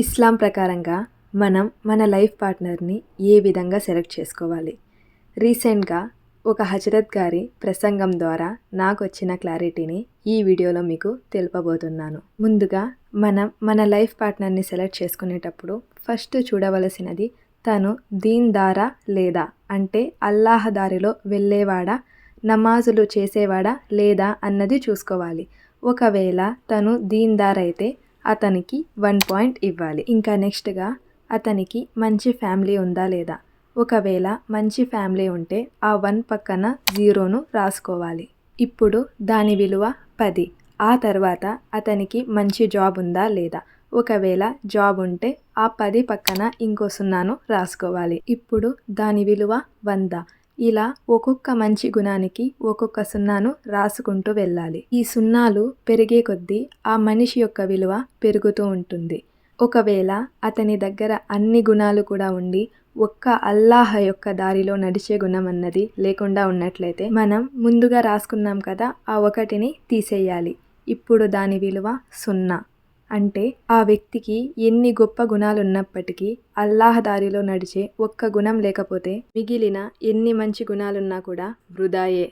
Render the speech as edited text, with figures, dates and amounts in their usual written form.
ఇస్లాం ప్రకారంగా మనం మన లైఫ్ పార్ట్నర్ని ఏ విధంగా సెలెక్ట్ చేసుకోవాలి? రీసెంట్గా ఒక హజరత్ గారి ప్రసంగం ద్వారా నాకు వచ్చిన క్లారిటీని ఈ వీడియోలో మీకు తెలుపబోతున్నాను. ముందుగా మనం మన లైఫ్ పార్ట్నర్ని సెలెక్ట్ చేసుకునేటప్పుడు ఫస్ట్ చూడవలసినది తను దీన్దారా లేదా, అంటే అల్లాహ్ దారిలో వెళ్ళేవాడా, నమాజులు చేసేవాడా లేదా అన్నది చూసుకోవాలి. ఒకవేళ తను దీన్దార్ అయితే అతనికి 1 పాయింట్ ఇవ్వాలి. ఇంకా నెక్స్ట్గా అతనికి మంచి ఫ్యామిలీ ఉందా లేదా. ఒకవేళ మంచి ఫ్యామిలీ ఉంటే ఆ 1 పక్కన 0ను రాసుకోవాలి. ఇప్పుడు దాని విలువ 10. ఆ తర్వాత అతనికి మంచి జాబ్ ఉందా లేదా. ఒకవేళ జాబ్ ఉంటే ఆ 10 పక్కన ఇంకో 0ను రాసుకోవాలి. ఇప్పుడు దాని విలువ 100. ఇలా ఒక్కొక్క మంచి గుణానికి ఒక్కొక్క 0ను రాసుకుంటూ వెళ్ళాలి. ఈ 0లు పెరిగే కొద్దీ ఆ మనిషి యొక్క విలువ పెరుగుతూ ఉంటుంది. ఒకవేళ అతని దగ్గర అన్ని గుణాలు కూడా ఉండి ఒక్క అల్లాహ్ యొక్క దారిలో నడిచే గుణం అన్నది లేకుండా ఉన్నట్లయితే మనం ముందుగా రాసుకున్నాం కదా, ఆ 1ని తీసేయాలి. ఇప్పుడు దాని విలువ 0. అంటే ఆ వ్యక్తికి ఎన్ని గొప్ప గుణాలు ఉన్నప్పటికీ అల్లాహ్ దారిలో నడిచే ఒక్క గుణం లేకపోతే మిగిలిన ఎన్ని మంచి గుణాలున్నా కూడా వృధాయే.